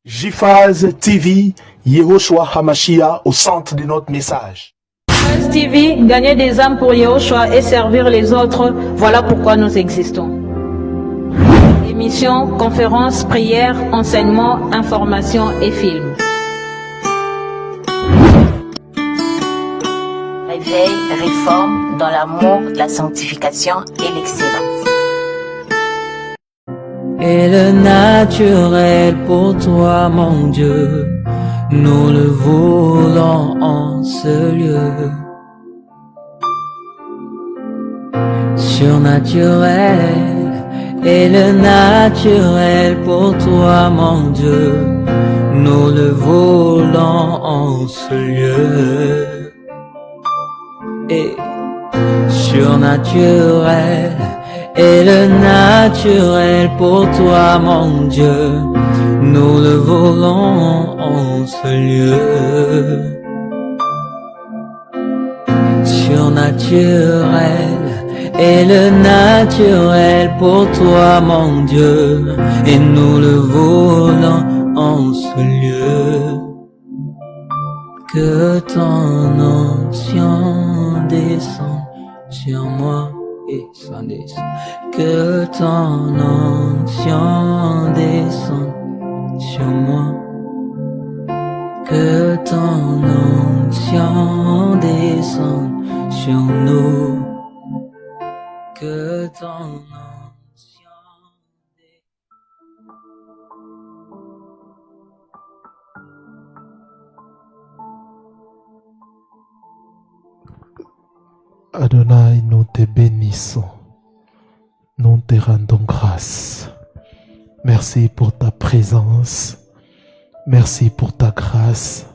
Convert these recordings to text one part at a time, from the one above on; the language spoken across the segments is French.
JPhase TV, Yehoshua Hamashiach au centre de notre message. JPhase TV, gagner des âmes pour Yehoshua et servir les autres, voilà pourquoi nous existons. Émissions, conférences, prières, enseignements, informations et films. Réveil, réforme dans l'amour, la sanctification et l'excellence. Et le naturel pour toi, mon Dieu, nous le voulons en ce lieu. Surnaturel, et le naturel pour toi, mon Dieu, nous le voulons en ce lieu. Et surnaturel, et le naturel pour toi, mon Dieu, nous le voulons en ce lieu. Surnaturel, et le naturel pour toi, mon Dieu, et nous le voulons en ce lieu. Que ton onction descende sur moi et s'en descend. Que ton onction descende sur moi. Que ton onction descende sur nous. Que ton onction Adonai, nous te bénissons. Nous te rendons grâce. Merci pour ta présence. Merci pour ta grâce.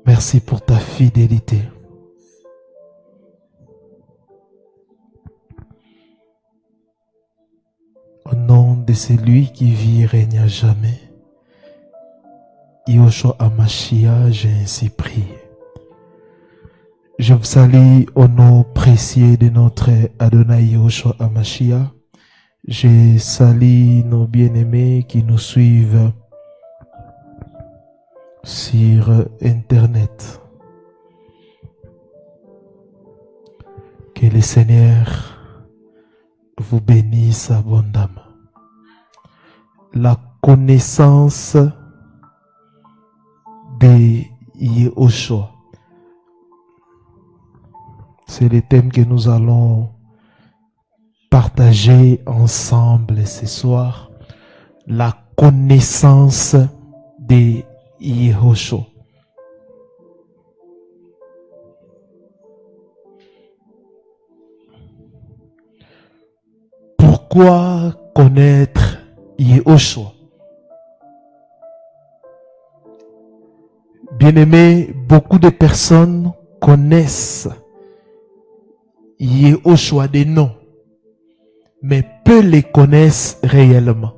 Merci pour ta fidélité. Au nom de celui qui vit et règne à jamais, Yehoshua Hamashiach, j'ai ainsi prié. Je vous salue au nom précieux de notre Adonai Yehoshua Hamashiach. Je salue nos bien-aimés qui nous suivent sur Internet. Que le Seigneur vous bénisse abondamment. La connaissance de Yehoshua. C'est le thème que nous allons partager ensemble ce soir. La connaissance de Yehoshua. Pourquoi connaître Yehoshua? Bien-aimés, beaucoup de personnes connaissent Yehoshua des noms, mais peu les connaissent réellement.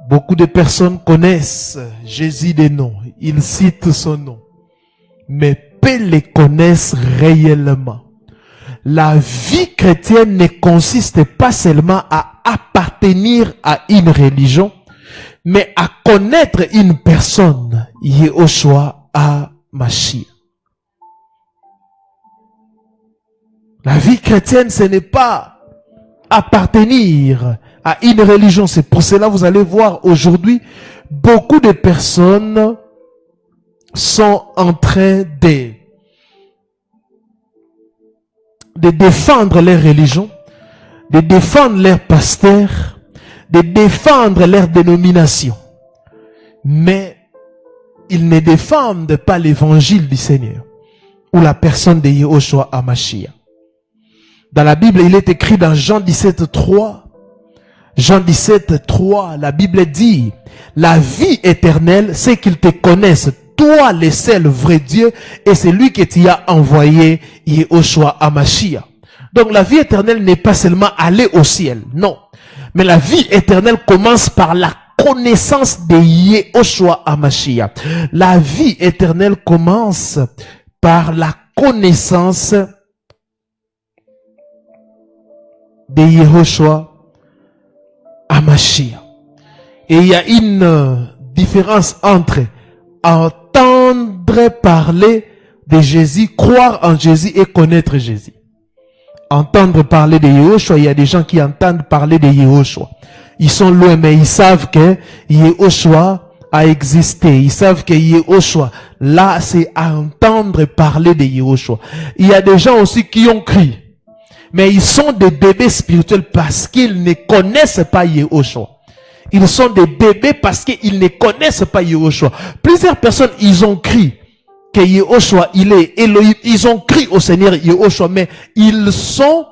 Beaucoup de personnes connaissent Jésus des noms, ils citent son nom, mais peu les connaissent réellement. La vie chrétienne ne consiste pas seulement à appartenir à une religion, mais à connaître une personne, Yehoshua Hamashiach. La vie chrétienne, ce n'est pas appartenir à une religion. C'est pour cela que vous allez voir aujourd'hui, beaucoup de personnes sont en train de défendre leur religion, de défendre leur pasteur, de défendre leur dénomination. Mais ils ne défendent pas l'évangile du Seigneur ou la personne de Yehoshua Hamashiach. Dans la Bible, il est écrit dans Jean 17:3. Jean 17:3, la Bible dit, la vie éternelle, c'est qu'ils te connaissent, toi le seul vrai Dieu, et c'est lui qui t'y a envoyé, Yehoshua Hamashiach. Donc la vie éternelle n'est pas seulement aller au ciel, non. Mais la vie éternelle commence par la connaissance de Yehoshua Hamashiach. La vie éternelle commence par la connaissance de Yehoshua Hamashiach. Et il y a une différence entre entendre parler de Jésus, croire en Jésus et connaître Jésus. Entendre parler de Yehoshua, il y a des gens qui entendent parler de Yehoshua. Ils sont loin, mais ils savent que Yehoshua a existé. Ils savent que Yehoshua, là, c'est entendre parler de Yehoshua. Il y a des gens aussi qui ont cru, mais ils sont des bébés spirituels parce qu'ils ne connaissent pas Yehoshua. Ils sont des bébés parce qu'ils ne connaissent pas Yehoshua. Plusieurs personnes, ils ont cru que Yehoshua, il est Elohim. Ils ont cru au Seigneur Yehoshua, mais ils sont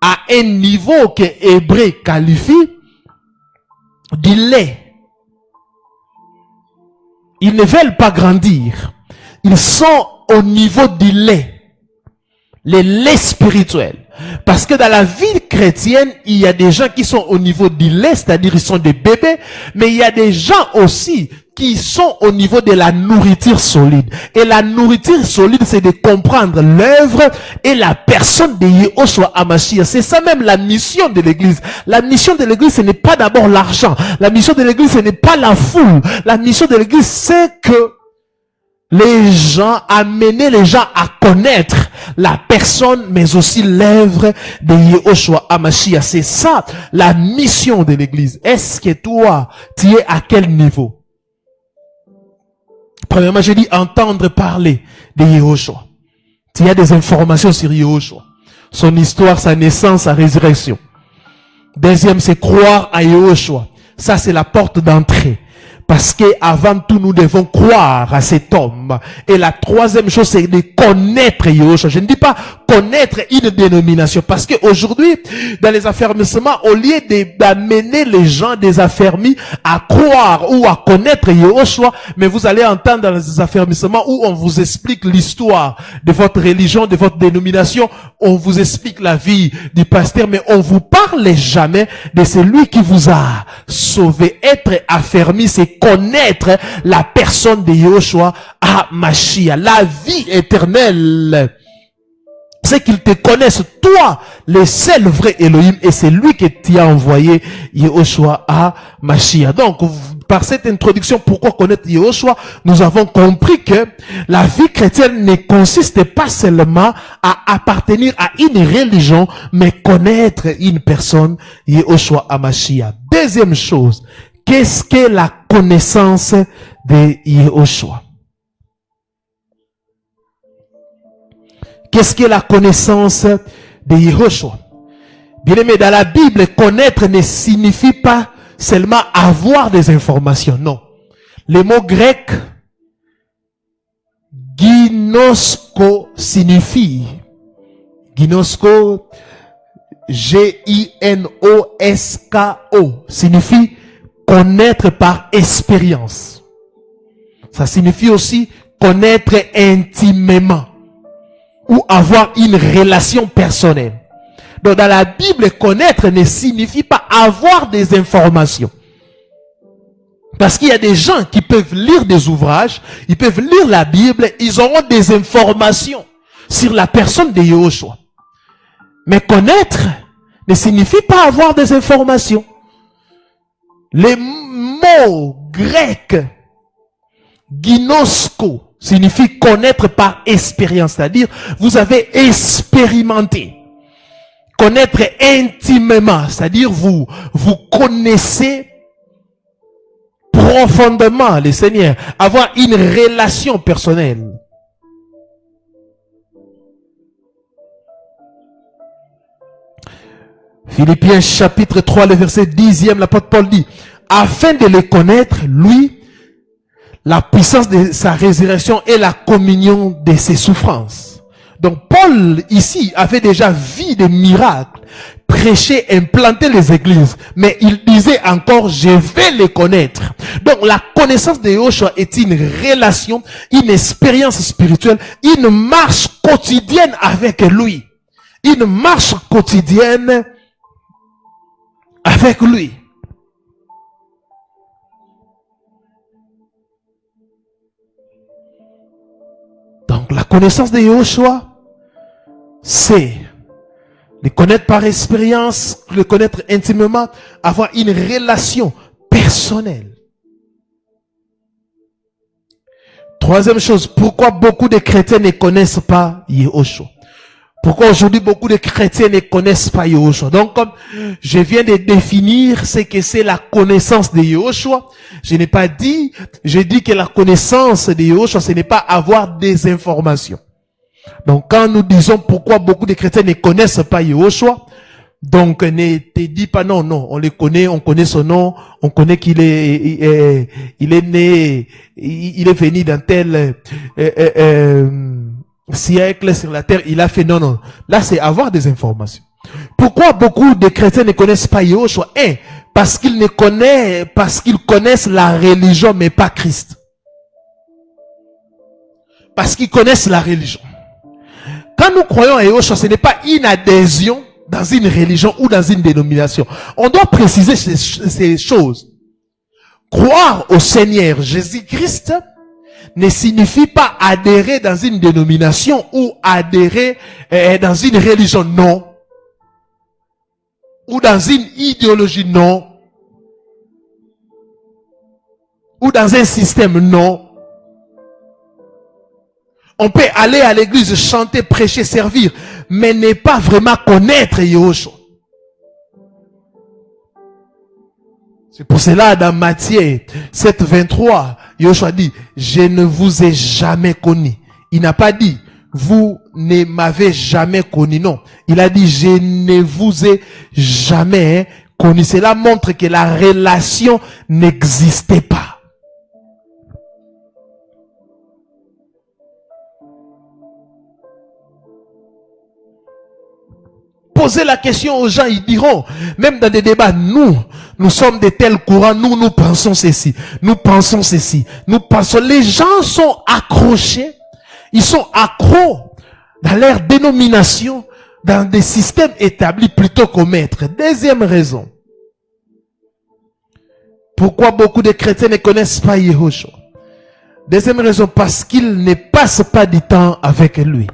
à un niveau que Hébreu qualifie du lait. Ils ne veulent pas grandir. Ils sont au niveau du lait. Le lait spirituel. Parce que dans la vie chrétienne, il y a des gens qui sont au niveau du lait, c'est-à-dire ils sont des bébés, mais il y a des gens aussi qui sont au niveau de la nourriture solide. Et la nourriture solide, c'est de comprendre l'œuvre et la personne de Yehoshua HaMashiach. C'est ça même la mission de l'église. La mission de l'église, ce n'est pas d'abord l'argent. La mission de l'église, ce n'est pas la foule. La mission de l'église, c'est que les gens, amener les gens à connaître la personne, mais aussi l'œuvre de Yehoshua HaMashiach. C'est ça, la mission de l'église. Est-ce que toi, tu es à quel niveau? Premièrement, j'ai dit entendre parler de Yehoshua. Tu as des informations sur Yehoshua. Son histoire, sa naissance, sa résurrection. Deuxième, c'est croire à Yehoshua. Ça, c'est la porte d'entrée. Parce que avant tout, nous devons croire à cet homme. Et la troisième chose, c'est de connaître Yehoshua. Je ne dis pas connaître une dénomination. Parce qu'aujourd'hui, dans les affermissements, au lieu d'amener les gens des affermis à croire ou à connaître Yehoshua, mais vous allez entendre dans les affermissements où on vous explique l'histoire de votre religion, de votre dénomination. On vous explique la vie du pasteur, mais on vous parle jamais de celui qui vous a sauvé. Être affermi, c'est connaître la personne de Yehoshua HaMashiach, la vie éternelle. C'est qu'ils te connaissent, toi, le seul vrai Elohim, et c'est lui qui t'a envoyé Yehoshua HaMashiach. Donc, par cette introduction, pourquoi connaître Yehoshua, nous avons compris que la vie chrétienne ne consiste pas seulement à appartenir à une religion, mais connaître une personne, Yehoshua HaMashiach. Deuxième chose, qu'est-ce que la connaissance de Yehoshua? Qu'est-ce que la connaissance de Yehoshua? Bien aimé, dans la Bible, connaître ne signifie pas seulement avoir des informations. Non. Le mot grec ginosko signifie, ginosko, G-I-N-O-S-K-O, signifie connaître par expérience. Ça signifie aussi connaître intimement ou avoir une relation personnelle. Donc dans la Bible, connaître ne signifie pas avoir des informations. Parce qu'il y a des gens qui peuvent lire des ouvrages, ils peuvent lire la Bible, ils auront des informations sur la personne de Yehoshua. Mais connaître ne signifie pas avoir des informations. Le mot grec ginosko signifie connaître par expérience, c'est-à-dire vous avez expérimenté. Connaître intimement, c'est-à-dire vous connaissez profondément le Seigneur, avoir une relation personnelle. Philippiens chapitre 3, le verset 10e, l'apôtre Paul dit, afin de le connaître, lui, la puissance de sa résurrection et la communion de ses souffrances. Donc Paul, ici, avait déjà vu des miracles, prêché, implanté les églises, mais il disait encore, je vais les connaître. Donc la connaissance de Yehoshua est une relation, une expérience spirituelle, une marche quotidienne avec lui. Une marche quotidienne avec lui. Donc la connaissance de Yehoshua, c'est le connaître par expérience, le connaître intimement, avoir une relation personnelle. Troisième chose, pourquoi beaucoup de chrétiens ne connaissent pas Yahushua? Pourquoi aujourd'hui beaucoup de chrétiens ne connaissent pas Yahushua? Donc, comme je viens de définir ce que c'est la connaissance de Yahushua, je n'ai pas dit, je dis que la connaissance de Yahushua, ce n'est pas avoir des informations. Donc, quand nous disons pourquoi beaucoup de chrétiens ne connaissent pas Yahushua, donc ne te dis pas non, on le connaît, on connaît son nom, on connaît qu'il est, il est né, il est venu dans tel siècle sur la terre, il a fait non. Là, c'est avoir des informations. Pourquoi beaucoup de chrétiens ne connaissent pas Yahushua? Parce qu'ils connaissent la religion, mais pas Christ. Parce qu'ils connaissent la religion. Quand nous croyons à Yahushua, ce n'est pas une adhésion dans une religion ou dans une dénomination. On doit préciser ces choses. Croire au Seigneur Jésus-Christ ne signifie pas adhérer dans une dénomination ou adhérer dans une religion, non. Ou dans une idéologie, non. Ou dans un système, non. On peut aller à l'église, chanter, prêcher, servir, mais ne pas vraiment connaître Yahushua. C'est pour cela, dans Matthieu 7, 23, Yahushua dit, je ne vous ai jamais connu. Il n'a pas dit, vous ne m'avez jamais connu, non. Il a dit, je ne vous ai jamais connu. Cela montre que la relation n'existait pas. Poser la question aux gens, ils diront, même dans des débats, nous sommes de tels courants, nous pensons ceci, nous pensons ceci, nous pensons, les gens sont accrochés, ils sont accros dans leur dénomination, dans des systèmes établis plutôt qu'au maître. Deuxième raison, pourquoi beaucoup de chrétiens ne connaissent pas Yahushua? Deuxième raison, parce qu'ils ne passent pas du temps avec lui.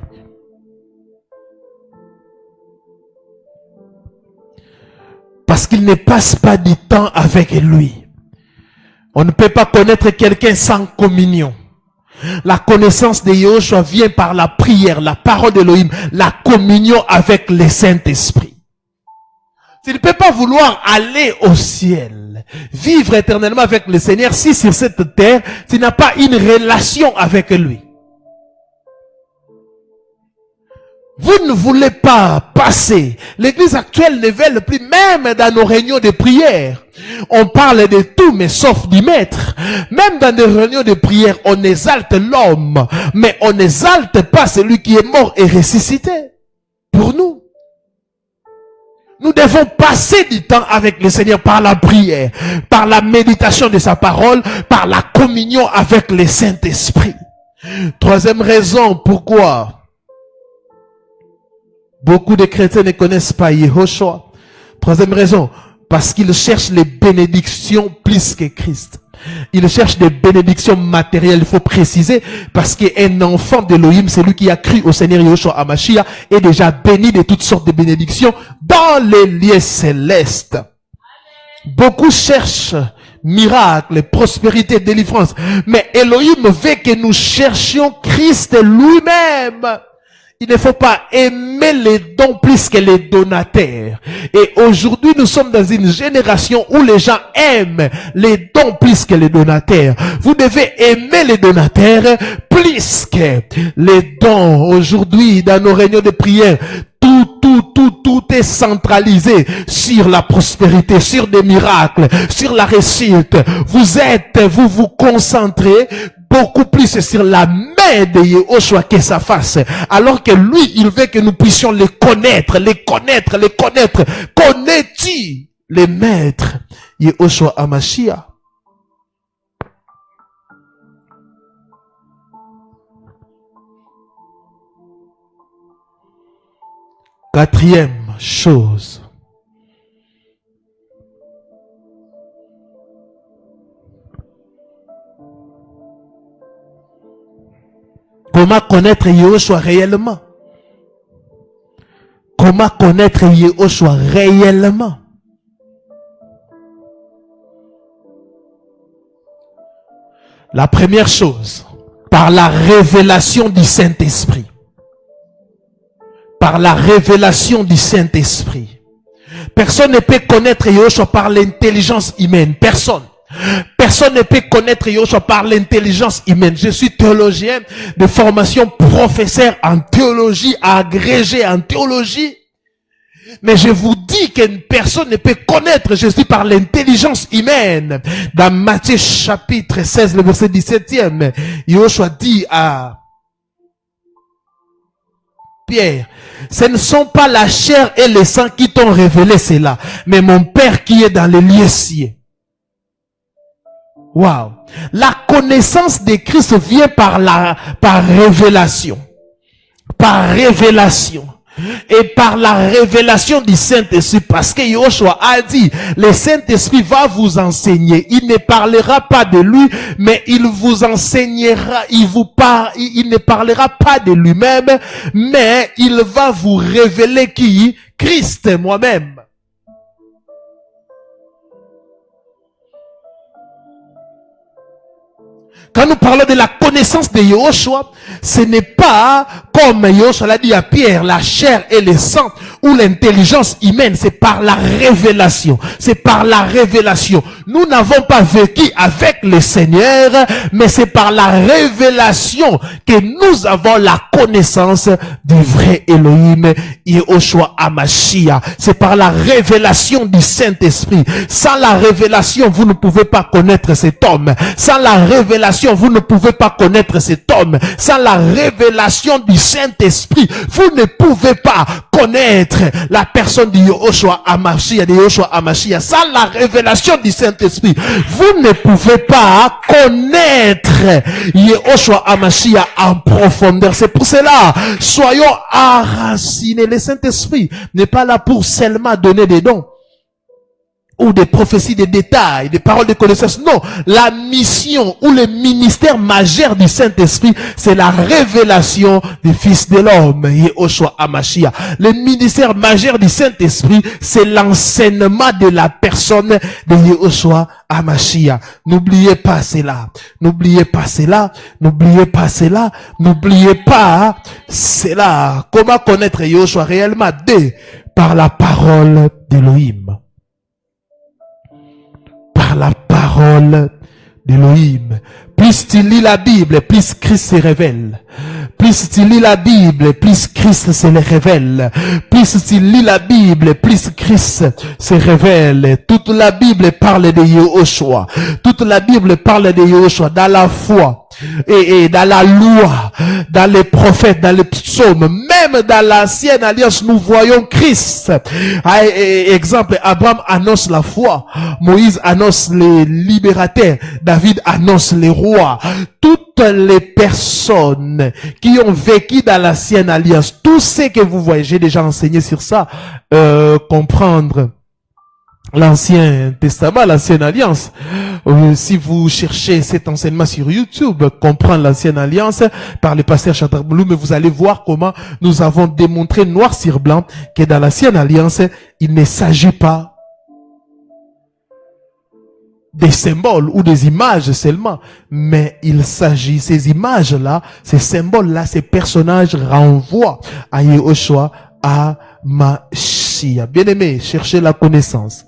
Parce qu'il ne passe pas du temps avec lui. On ne peut pas connaître quelqu'un sans communion. La connaissance de Yahushua vient par la prière, la parole d'Elohim, la communion avec le Saint-Esprit. Tu ne peux pas vouloir aller au ciel, vivre éternellement avec le Seigneur si sur cette terre, tu n'as pas une relation avec lui. Vous ne voulez pas passer. L'église actuelle ne veut plus, même dans nos réunions de prière. On parle de tout, mais sauf du maître. Même dans des réunions de prière, on exalte l'homme, mais on n'exalte pas celui qui est mort et ressuscité. Pour nous. Nous devons passer du temps avec le Seigneur par la prière, par la méditation de sa parole, par la communion avec le Saint-Esprit. Troisième raison, pourquoi beaucoup de chrétiens ne connaissent pas Yahushua. Troisième raison, parce qu'ils cherchent les bénédictions plus que Christ. Ils cherchent des bénédictions matérielles, il faut préciser, parce qu'un enfant d'Elohim, c'est lui qui a cru au Seigneur Yahushua HaMashiach, est déjà béni de toutes sortes de bénédictions dans les lieux célestes. Beaucoup cherchent miracles, prospérité, délivrance, mais Elohim veut que nous cherchions Christ lui-même. Il ne faut pas aimer les dons plus que les donateurs. Et aujourd'hui, nous sommes dans une génération où les gens aiment les dons plus que les donateurs. Vous devez aimer les donateurs plus que les dons. Aujourd'hui, dans nos réunions de prière, tout est centralisé sur la prospérité, sur des miracles, sur la réussite. Vous vous concentrez beaucoup plus sur la main de Yahushua que sa face. Alors que lui, il veut que nous puissions les connaître. Connais-tu les maîtres Yahushua HaMashiach? Quatrième chose. Comment connaître Yahushua réellement? Comment connaître Yahushua réellement? La première chose, Par la révélation du Saint-Esprit. Par la révélation du Saint-Esprit. Personne ne peut connaître Yahushua par l'intelligence humaine. Personne. Personne ne peut connaître Yahushua par l'intelligence humaine. Je suis théologien de formation, professeur en théologie, agrégé en théologie. Mais je vous dis qu'une personne ne peut connaître Jésus par l'intelligence humaine. Dans Matthieu chapitre 16, le verset 17e, Yahushua dit à Pierre, ce ne sont pas la chair et le sang qui t'ont révélé cela, mais mon Père qui est dans les lieux cieux. Wow. La connaissance de Christ vient par révélation. Par révélation. Et par la révélation du Saint-Esprit, parce que Yahushua a dit, le Saint-Esprit va vous enseigner. Il ne parlera pas de lui, mais il vous enseignera, il ne parlera pas de lui-même, mais il va vous révéler qui? Christ moi-même. Quand nous parlons de la connaissance de Yahushua, ce n'est pas comme Yahushua l'a dit à Pierre, la chair et le sang ou l'intelligence humaine. C'est par la révélation. C'est par la révélation. Nous n'avons pas vécu avec le Seigneur, mais c'est par la révélation que nous avons la connaissance du vrai Elohim, Yahushua HaMashiach. C'est par la révélation du Saint-Esprit. Sans la révélation, vous ne pouvez pas connaître cet homme. Sans la révélation, vous ne pouvez pas connaître cet homme. Sans la révélation du Saint-Esprit, vous ne pouvez pas connaître la personne de Yahushua HaMashiach. Sans la révélation du Saint-Esprit, vous ne pouvez pas connaître Yahushua HaMashiach en profondeur. C'est pour cela, soyons enracinés. Le Saint-Esprit n'est pas là pour seulement donner des dons ou des prophéties, des détails, des paroles de connaissance. Non, la mission ou le ministère majeur du Saint-Esprit, c'est la révélation du Fils de l'homme, Yahushua HaMashiach. Le ministère majeur du Saint-Esprit, c'est l'enseignement de la personne de Yahushua HaMashiach. N'oubliez pas cela. N'oubliez pas cela. N'oubliez pas cela. N'oubliez pas cela. Comment connaître Yahushua réellement? Par la parole d'Elohim. Par la parole d'Elohim. Plus tu lis la Bible, plus Christ se révèle. Plus tu lis la Bible, plus Christ se révèle. Plus tu lis la Bible, plus Christ se révèle. Toute la Bible parle de Yahushua. Toute la Bible parle de Yahushua dans la foi. Et dans la loi, dans les prophètes, dans les psaumes, même dans l'ancienne alliance, nous voyons Christ. Exemple, Abraham annonce la foi, Moïse annonce les libérateurs, David annonce les rois. Toutes les personnes qui ont vécu dans l'ancienne alliance, tout ce que vous voyez, j'ai déjà enseigné sur ça, comprendre l'Ancien Testament, l'Ancienne Alliance. Si vous cherchez cet enseignement sur YouTube, comprendre l'Ancienne Alliance par le pasteur Chantal Boulou, mais vous allez voir comment nous avons démontré noir sur blanc que dans l'Ancienne Alliance, il ne s'agit pas des symboles ou des images seulement, mais il s'agit, ces images-là, ces symboles-là, ces personnages renvoient à Yahushua HaMashiach. Bien-aimés, cherchez la connaissance.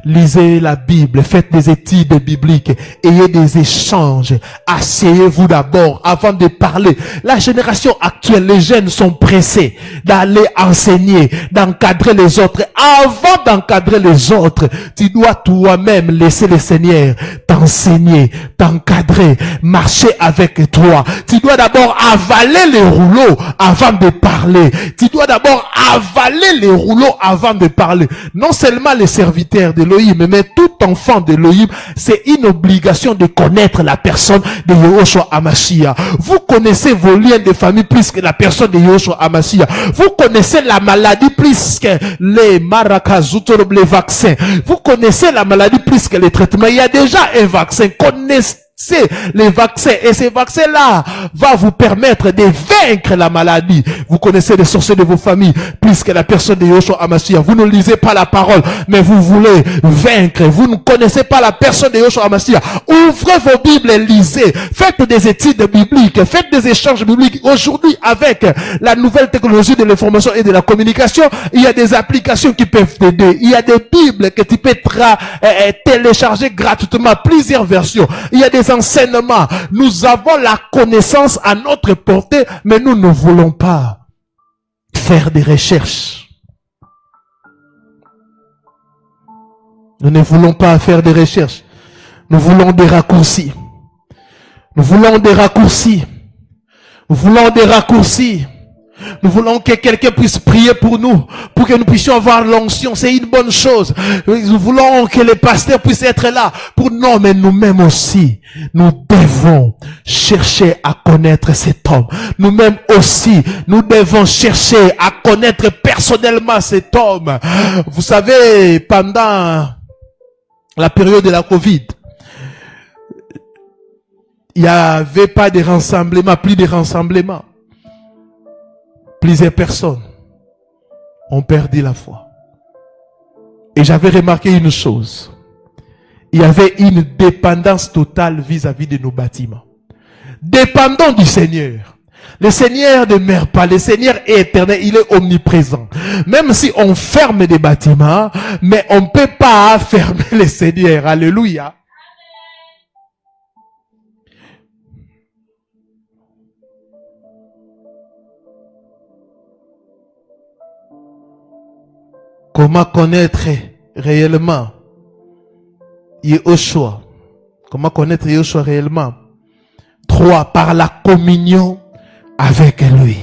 Lisez la Bible, faites des études bibliques, ayez des échanges, asseyez-vous d'abord avant de parler. La génération actuelle, les jeunes sont pressés d'aller enseigner, d'encadrer les autres. Avant d'encadrer les autres, tu dois toi-même laisser le Seigneur t'enseigner, t'encadrer, marcher avec toi. Tu dois d'abord avaler les rouleaux avant de parler. Tu dois d'abord avaler les rouleaux avant de parler. Non seulement les serviteurs d'Elohim, mais tout enfant d'Elohim, c'est une obligation de connaître la personne de Yahushua HaMashiach. Vous connaissez vos liens de famille plus que la personne de Yahushua HaMashiach. Vous connaissez la maladie plus que les les vaccins. Vous connaissez la maladie plus que les traitements. Il y a déjà un vaccin. les vaccins. Et ces vaccins-là vont vous permettre de vaincre la maladie. Vous connaissez les sorciers de vos familles, plus que la personne de Yeshua HaMashiach. Vous ne lisez pas la parole, mais vous voulez vaincre. Vous ne connaissez pas la personne de Yeshua HaMashiach. Ouvrez vos Bibles et lisez. Faites des études bibliques. Faites des échanges bibliques. Aujourd'hui, avec la nouvelle technologie de l'information et de la communication, il y a des applications qui peuvent t'aider. Il y a des Bibles que tu peux télécharger gratuitement, plusieurs versions. Il y a des enseignements. Nous avons la connaissance à notre portée, mais nous ne voulons pas faire des recherches. Nous ne voulons pas faire des recherches. Nous voulons des raccourcis. Nous voulons des raccourcis. Nous voulons des raccourcis. Nous voulons que quelqu'un puisse prier pour nous, pour que nous puissions avoir l'onction. C'est une bonne chose. Nous voulons que les pasteurs puissent être là pour nous, mais nous-mêmes aussi, nous devons chercher à connaître cet homme. Nous-mêmes aussi, nous devons chercher à connaître personnellement cet homme. Vous savez, pendant la période de la Covid, il n'y avait pas de rassemblement, plus de rassemblement. Plusieurs personnes ont perdu la foi. Et j'avais remarqué une chose. Il y avait une dépendance totale vis-à-vis de nos bâtiments. Dépendons du Seigneur. Le Seigneur ne meurt pas. Le Seigneur est éternel. Il est omniprésent. Même si on ferme des bâtiments, mais on ne peut pas fermer le Seigneur. Alléluia. Comment connaître réellement Yeshua? Comment connaître Yeshua réellement? 3. Par la communion avec lui.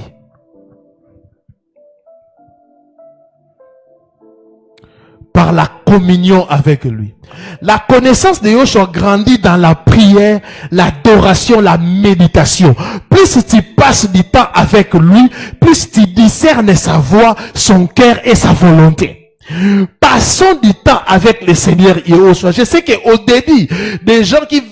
Par la communion avec lui. La connaissance de Yeshua grandit dans la prière, l'adoration, la méditation. Plus tu passes du temps avec lui, plus tu discernes sa voix, son cœur et sa volonté. Passons du temps avec le Seigneur Yeshua. Je sais qu'au début, des gens qui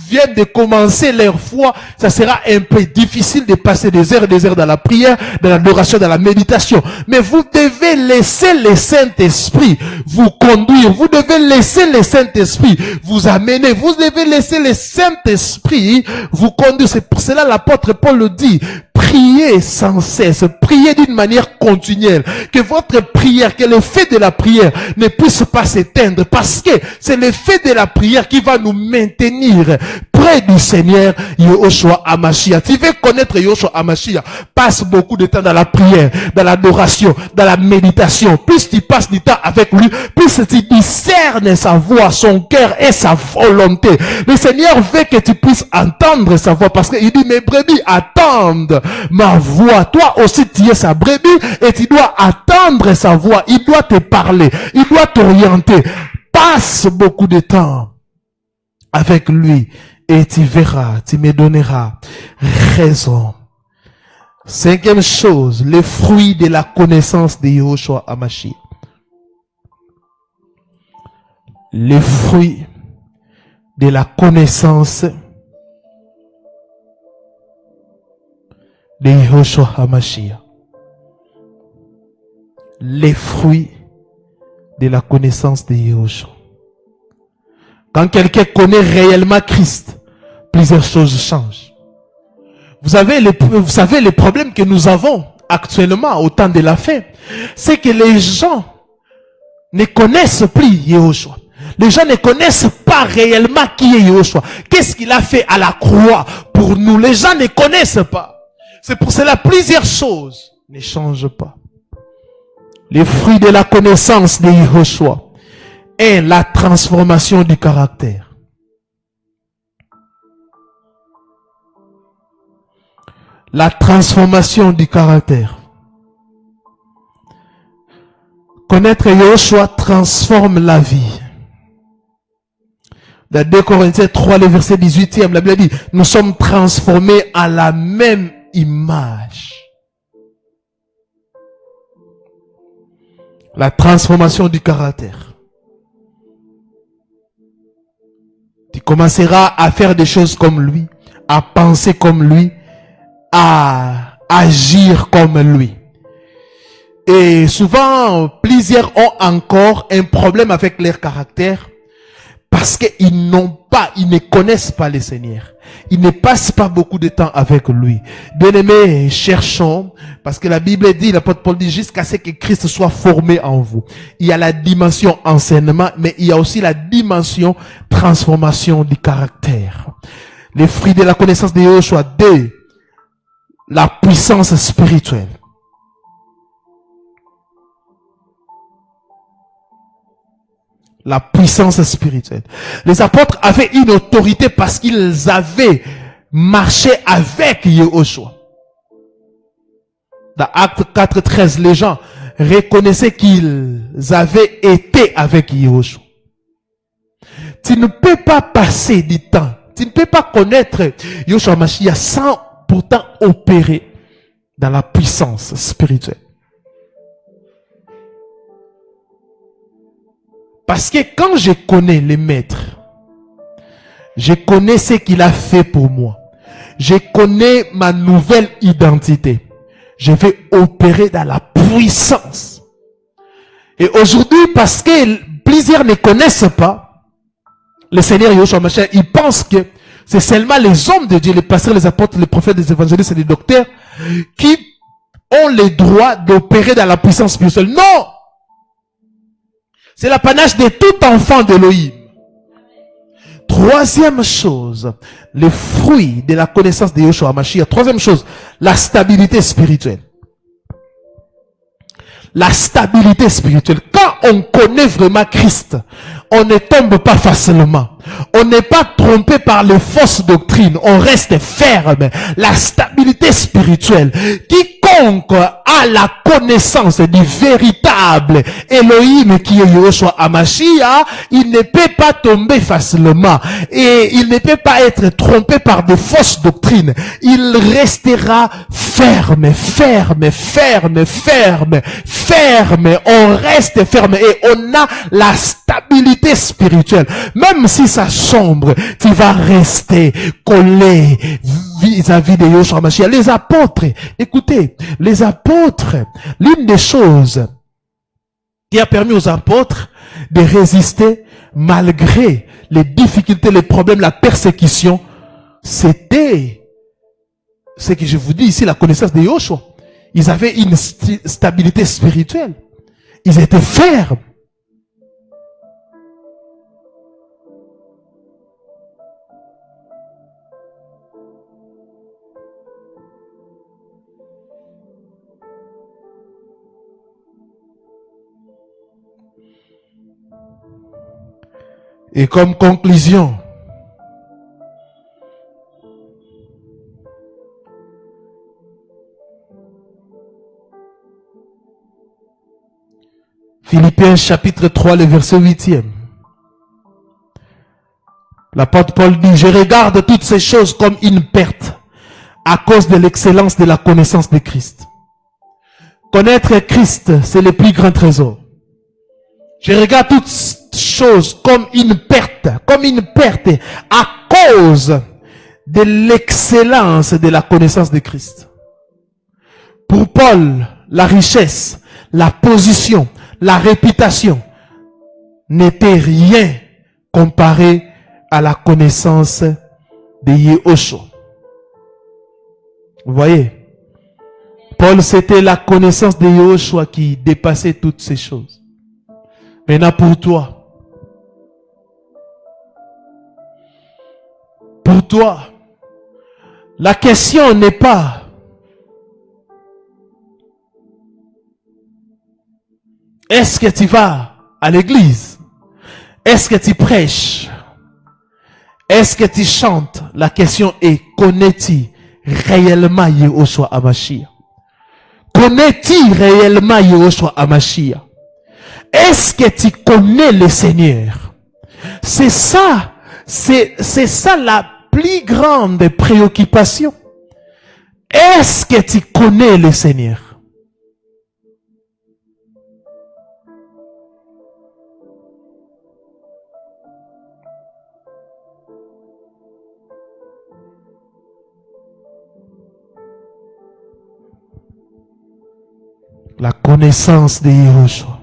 viennent de commencer leur foi, ça sera un peu difficile de passer des heures et des heures dans la prière, dans l'adoration, dans la méditation. Mais vous devez laisser le Saint-Esprit vous conduire. Vous devez laisser le Saint-Esprit vous amener. Vous devez laisser le Saint-Esprit vous conduire. C'est pour cela l'apôtre Paul le dit. Priez sans cesse, priez d'une manière continuelle, que votre prière, que le fait de la prière ne puisse pas s'éteindre, parce que c'est le fait de la prière qui va nous maintenir près du Seigneur Yeshua HaMashiach. Tu veux connaître Yeshua HaMashiach, passe beaucoup de temps dans la prière, dans l'adoration, dans la méditation. Plus tu passes du temps avec lui, plus tu discernes sa voix, son cœur et sa volonté. Le Seigneur veut que tu puisses entendre sa voix, parce qu'il dit, mes brebis attendent ma voix. Toi aussi tu es sa brebis et tu dois attendre sa voix. Il doit te parler, il doit t'orienter. Passe beaucoup de temps avec lui et tu verras, tu me donneras raison. 5e chose, les fruits de la connaissance de Yeshua HaMashiach. Les fruits de la connaissance de Yeshua HaMashiach. Les fruits de la connaissance de Yeshua. Quand quelqu'un connaît réellement Christ, plusieurs choses changent. Vous savez les problèmes que nous avons actuellement au temps de la fin, c'est que les gens ne connaissent plus Yeshua. Les gens ne connaissent pas réellement qui est Yeshua. Qu'est-ce qu'il a fait à la croix pour nous? Les gens ne connaissent pas. C'est pour cela plusieurs choses ne changent pas. Les fruits de la connaissance de Yeshua est la transformation du caractère. La transformation du caractère. Connaître Yeshua transforme la vie. Dans 2 Corinthiens 3, le verset 18e, la Bible dit, nous sommes transformés à la même image. La transformation du caractère. Tu commencera à faire des choses comme lui, à penser comme lui, à agir comme lui. Et souvent, plusieurs ont encore un problème avec leur caractère parce qu'ils ne connaissent pas le Seigneur. Ils ne passent pas beaucoup de temps avec lui. Bien-aimés, cherchons, parce que la Bible dit, l'apôtre Paul dit, jusqu'à ce que Christ soit formé en vous. Il y a la dimension enseignement, mais il y a aussi la dimension transformation du caractère. Les fruits de la connaissance de Yahushua, la puissance spirituelle. La puissance spirituelle. Les apôtres avaient une autorité parce qu'ils avaient marché avec Yahushua. Dans Acte 4:13, les gens reconnaissaient qu'ils avaient été avec Yahushua. Tu ne peux pas passer du temps, tu ne peux pas connaître Yahushua Mashiach sans pourtant opérer dans la puissance spirituelle. Parce que quand je connais le maître, je connais ce qu'il a fait pour moi. Je connais ma nouvelle identité. Je vais opérer dans la puissance. Et aujourd'hui, parce que plusieurs ne connaissent pas le Seigneur Yahushua Mashiach, ils pensent que c'est seulement les hommes de Dieu, les pasteurs, les apôtres, les prophètes, les évangélistes et les docteurs qui ont le droit d'opérer dans la puissance spirituelle. Non! C'est l'apanage de tout enfant d'Élohim. Troisième chose, les fruits de la connaissance de Yahushua Mashiach. Troisième chose, la stabilité spirituelle. La stabilité spirituelle. Quand on connaît vraiment Christ, on ne tombe pas facilement. On n'est pas trompé par les fausses doctrines. On reste ferme. La stabilité spirituelle. Quiconque a la connaissance du véritable Elohim qui est Yahushua Hamashiach, il ne peut pas tomber facilement. Et il ne peut pas être trompé par de fausses doctrines. Il restera ferme, ferme, ferme, ferme, ferme. On reste ferme et on a la stabilité spirituelle. Même si ça sombre, tu vas rester collé vis-à-vis de Yahushua Mashiach. Les apôtres, écoutez, les apôtres, l'une des choses qui a permis aux apôtres de résister malgré les difficultés, les problèmes, la persécution, c'était ce que je vous dis ici, la connaissance de Yahushua. Ils avaient une stabilité spirituelle. Ils étaient fermes. Et comme conclusion, Philippiens chapitre 3, le verset 8e. L'apôtre Paul dit, je regarde toutes ces choses comme une perte à cause de l'excellence de la connaissance de Christ. Connaître Christ, c'est le plus grand trésor. Je regarde toutes choses comme une perte à cause de l'excellence de la connaissance de Christ. Pour Paul, la richesse, la position, la réputation n'était rien comparé à la connaissance de Yahushua. Vous voyez, Paul, c'était la connaissance de Yahushua qui dépassait toutes ces choses. Maintenant pour toi, la question n'est pas est-ce que tu vas à l'église? Est-ce que tu prêches? Est-ce que tu chantes? La question est, connais-tu réellement Yahushua Hamashiach? Connais-tu réellement Yahushua Hamashiach? Est-ce que tu connais le Seigneur? C'est ça la plus grande préoccupation. Est-ce que tu connais le Seigneur? La connaissance de Yahushua.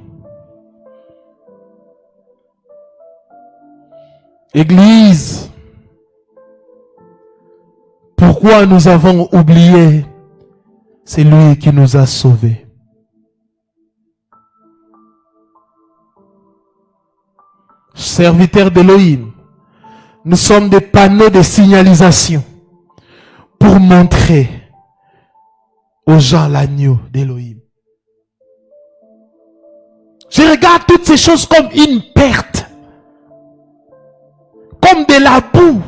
Église, pourquoi nous avons oublié? C'est lui qui nous a sauvés. Serviteurs d'Élohim, nous sommes des panneaux de signalisation pour montrer aux gens l'agneau d'Élohim. Je regarde toutes ces choses comme une perte, comme de la boue,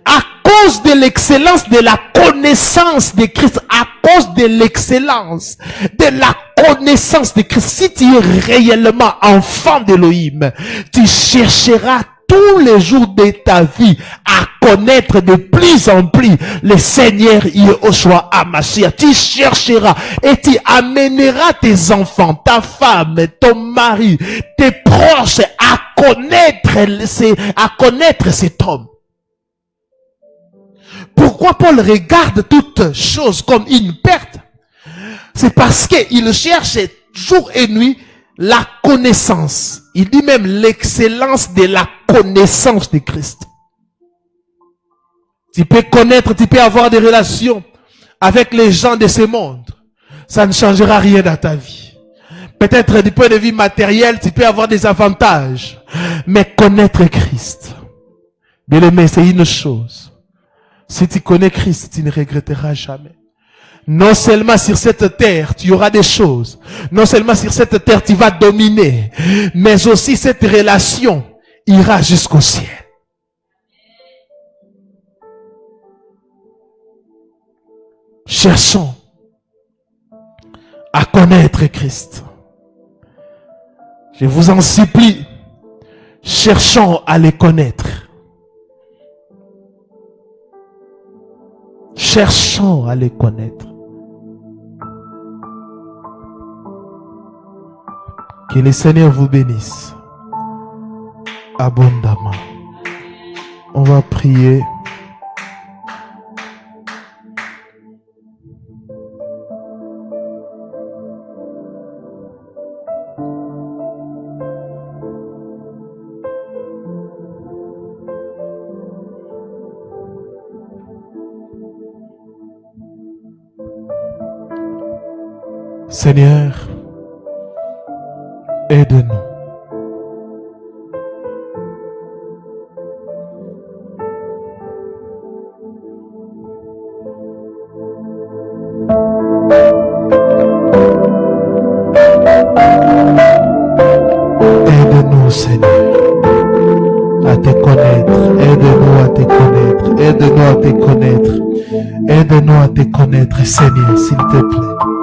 à cause de l'excellence de la connaissance de Christ, à cause de l'excellence de la connaissance de Christ. Si tu es réellement enfant d'Élohim, tu chercheras tous les jours de ta vie à connaître de plus en plus le Seigneur Yahushua HaMashiach. Tu chercheras et tu amèneras tes enfants, ta femme, ton mari, tes proches à connaître cet homme. Pourquoi Paul regarde toutes choses comme une perte? C'est parce qu'il cherche jour et nuit la connaissance. Il dit même l'excellence de la connaissance de Christ. Tu peux connaître, tu peux avoir des relations avec les gens de ce monde. Ça ne changera rien dans ta vie. Peut-être du point de vue matériel, tu peux avoir des avantages. Mais connaître Christ, bien aimé, c'est une chose. Si tu connais Christ, tu ne regretteras jamais. Non seulement sur cette terre, tu auras des choses. Non seulement sur cette terre, tu vas dominer. Mais aussi cette relation ira jusqu'au ciel. Cherchons à connaître Christ. Je vous en supplie, cherchons à les connaître. Cherchons à les connaître. Que le Seigneur vous bénisse abondamment. On va prier. Seigneur, aide-nous. Aide-nous, Seigneur, à te connaître. Aide-nous à te connaître. Aide-nous à te connaître. Aide-nous à te connaître, Seigneur, s'il te plaît.